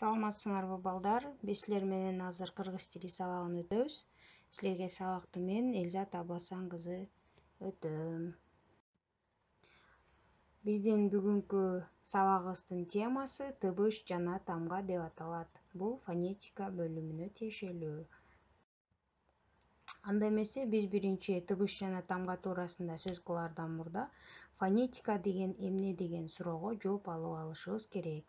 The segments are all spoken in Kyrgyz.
Саламатсыңарбы балдар? Биз силер менен азыр кыргыз тили сабагын өтөбүз. Силерге сабакты мен Элзат Абасан кызы өтөм. Биздин бүгүнкү сабагыбыздын темасы тыбыш жана тамга деп аталат. Бул фонетика бөлүмүнө тиешелүү. Анда эмесе биз биринчи тыбыш жана тамга туурасында сөз кылаардан мурда фонетика деген эмне деген суроого жооп алып алышыбыз керек.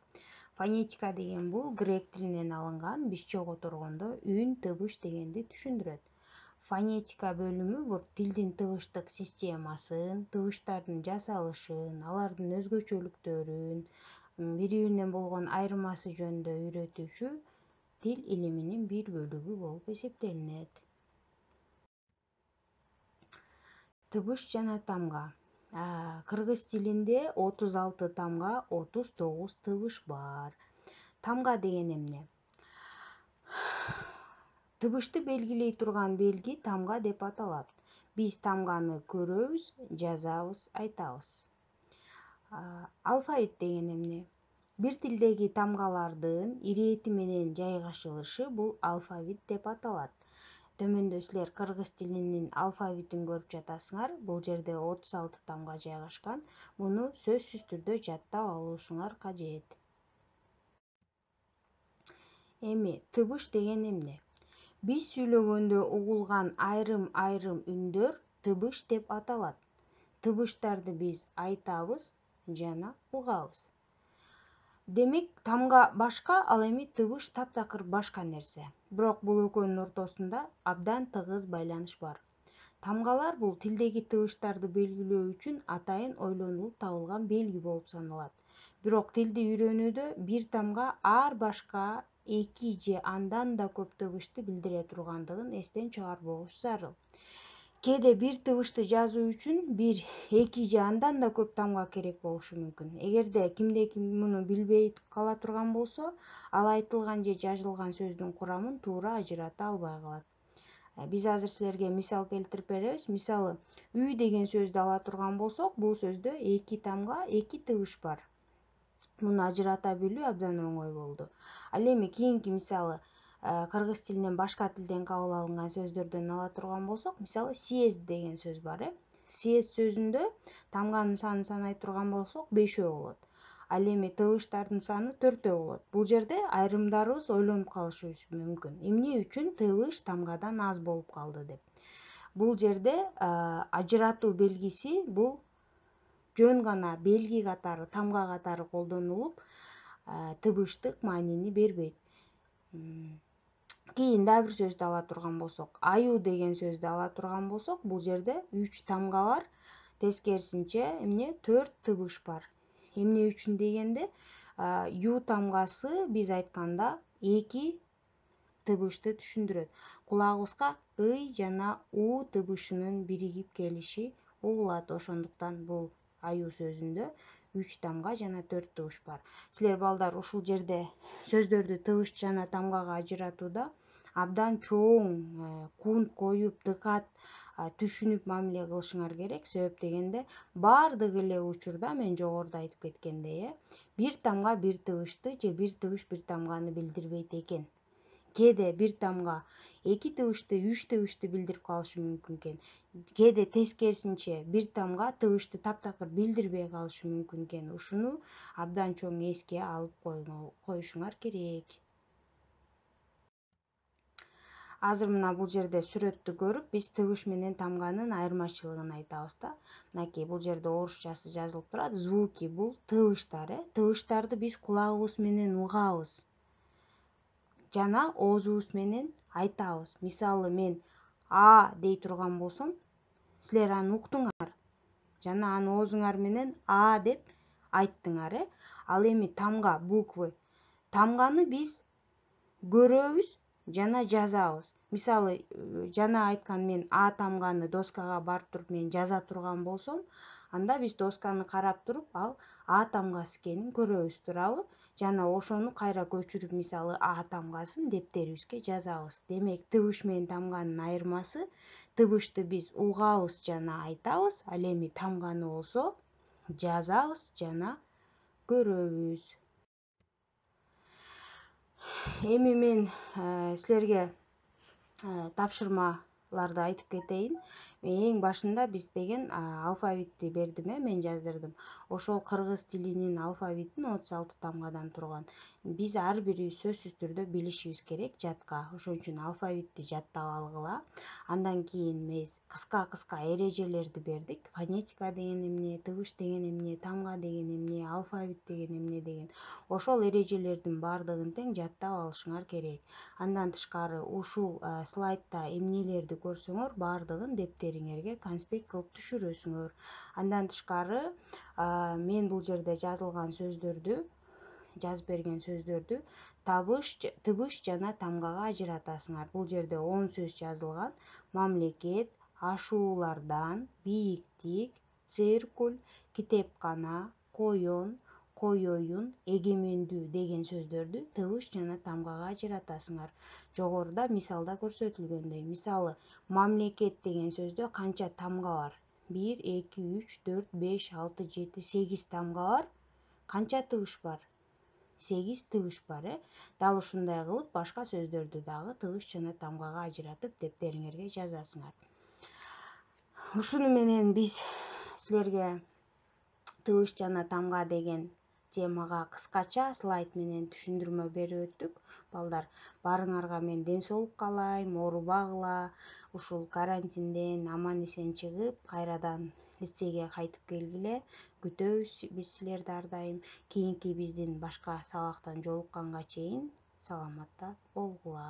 Фонетика деген бул грек тилинен алынган, бизче которгондо үн, тыбыш дегенди түшүндүрөт. Фонетика бөлүмү бул тилдин тыбыштык системасын, тыбыштардын жасалышын, алардын өзгөчөлүктөрүн, бири-биринен болгон айырмасы жөнүндө үйрөтүүчү тил илиминин бир бөлүгү болуп эсептелинет. Тыбыш жана тамга. Кыргыз тилинде 36 тамга, 39 тыбыш бар. Тамга деген эмне? Тыбышты белгилей турган белги тамга деп аталат. Биз тамганы көрөбүз, жазабыз, айтабыз. Алфавит деген эмне? Бир тилдеги тамгалардын ирети менен жайгашылышы бул алфавит деп аталат. Төмөндө силер кыргыз тилинин алфавитин көрүп жатасыңар. Бул жерде 36 тамга жайгашкан. Муну сөзсүз түрдө жаттап алуусуңар кажет. Эми тыбыш деген эмне? Биз сүйлөгөндө угулган айрым үндөр тыбыш деп аталат. Тыбыштарды биз айтабыз жана угабыз. Демек, тамга башка, ал эми тыбыш таптакыр башка нерсе. Бирок бул экөөнүн ортосунда абдан тыгыз байланыш бар. Тамгалар бул тилдеги тыбыштарды белгилөө үчүн атайын ойлонулуп табылган белги болуп саналат. Бирок тилди үйрөнүүдө бир тамга ар башка 2 же андан да көп тыбышты билдире тургандыгын эстен чыгарбообуз зарыл. Кээде бир тыбышты жазуу үчүн 1, 2 же андан да көп тамга керек болушу мүмкүн. Эгерде кимде-ким муну билбей кала турган болсо, ал айтылган же жазылган сөздүн курамын туура ажырата албай калат. Биз азыр силерге мисал келтирип беребиз. Мисалы, үй деген сөздү ала турган болсок, бул сөздө 2 тамга, 2 тыбыш бар. Муну ажырата билүү абдан оңой болду. Ал эми кийинки мисалы, кыргыз тилинен башка тилден кабыл алынган сөздөрдөн ала турган болсок, мисалы съезд деген сөз бар. Съезд сөзүндө тамганын санын санай турган болсок 5 болот. Ал эми тыбыштардын саны 4 болот. Бул жерде айрымдарыбыз ойлонуп калышыбыз мүмкүн. Эмне үчүн тыбыш тамгадан аз болуп калды деп. Бул жерде ажыратуу белгиси бул жөн гана белги катары, тамга катары колдонулуп, тыбыштык маанини бербейт. Кийин дагы бир сөздү ала турган болсок, аю деген сөздү ала турган болсок, бул жерде 3 тамга бар. Тескерисинче, эмне 4 тыбыш бар. Эмне үчүн дегенде, ю тамгасы биз айтканда 2 тыбышты түшүндүрөт. Кулагыбызга ый жана у тыбышынын биригип келиши угулат. Ошондуктан бул аю сөзүндө 3 тамга жана 4 тыбыш бар. Силер балдар ушул жерде сөздөрдү тыбыш жана тамгага ажыратууда абдан чоң кунт коюп, дыкат түшүнүп мамиле кылышыңар керек. Себеп дегенде баардык эле учурда мен жогоруда айтып кеткендей, бир тамга бир тыбышты же бир тыбыш бир тамганы билдирбейт экен. Кээде бир тамга 2 тыбышты, 3 тыбышты билдирип калышы мүмкүн экен. Кээде тескерисинче бир тамга тыбышты таптакыр билдирбей калышы мүмкүн экен. Ушуну абдан чоң эске алып коюшуңар керек. Азыр мына бул жерде сүрөттү көрүп, биз тыбыш менен тамганын айырмачылыгын айтабыз да. Мынакей бул жерде орусчасы жазылып турат. Звуки бул тыбыштар, Тыбыштарды биз кулагыбыз менен угабыз. Жана оозубуз менен айтабыз. Мисалы, мен а дей турган болсом, силер аны уктуңар. Жана аны оозуңар менен а деп айттыңар. Ал эми тамга, буквы. Тамганы биз көрөбүз жана жазабыз. Мисалы, жана айткан мен а тамганы доскага барып туруп мен жаза турган болсом, анда биз досканы карап туруп, ал а тамгасы экенин көрөбүз, туурабы? Жана ошону кайра көчүрүп, мисалы, а тамгасын дептерибизге жазабыз. Демек, тыбыш менен тамганын айырмасы, тыбышты биз угабыз жана айтабыз, ал эми тамганы болсо жазабыз жана көрөбүз. Эми мен силерге тапшырмаларды айтып кетейин. Эң башында биз деген алфавитти бердим, мен жаздырдым. Ошол кыргыз тилинин алфавитин 36 тамгадан турган. Биз ар бирибиз сөзсүз түрдө билишибиз керек жатка. Ошон үчүн алфавитти жаттап алгыла. Андан кийин биз кыска эрежелерди бердик. Фонетика деген эмне, тыбыш деген эмне, тамга деген эмне, алфавит деген эмне деген. Ошол эрежелердин баардыгын тең жаттап алышыңар керек. Андан тышкары ушул слайдта эмнелерди көрсөңөр, баардыгын дептериңерге конспект кылып түшүрөсүңөр. Андан тышкары мен бул жерде жазылган сөздөрдү, жазып берген сөздөрдү тыбыш жана тамгага ажыратасыңар. Бул жерде 10 сөз жазылган. Мамлекет, ашуулардан, бийиктик, циркуль, китепкана, коен, кой оюн, эгемендүү деген сөздөрдү тыбыш жана тамгага ажыратасыңар. Жогоруда мисалда көрсөтүлгөндөй. Мисалы, мамлекет деген сөздө канча тамга бар? 1, 2, 3, 4, 5, 6, 7, 8 тамга бар. Канча тыбыш бар? 8 тыбыш бар, Дал ушундай кылып башка сөздөрдү дагы тыбыш жана тамгага ажыратып дептериңерге жазасыңар. Ушуну менен биз силерге тыбыш жана тамга деген темага кыскача слайд менен түшүндүрмө берип өттүк. Балдар, баарыңарга мен ден соолук каалайм, оорубагыла. Ушул карантинден аман-эсен чыгып, кайрадан лицейге кайтып келгиле. Күтөбүз биз силерди ар дайым. Кийинки биздин башка сабактан жолукканга чейин саламатта болгула.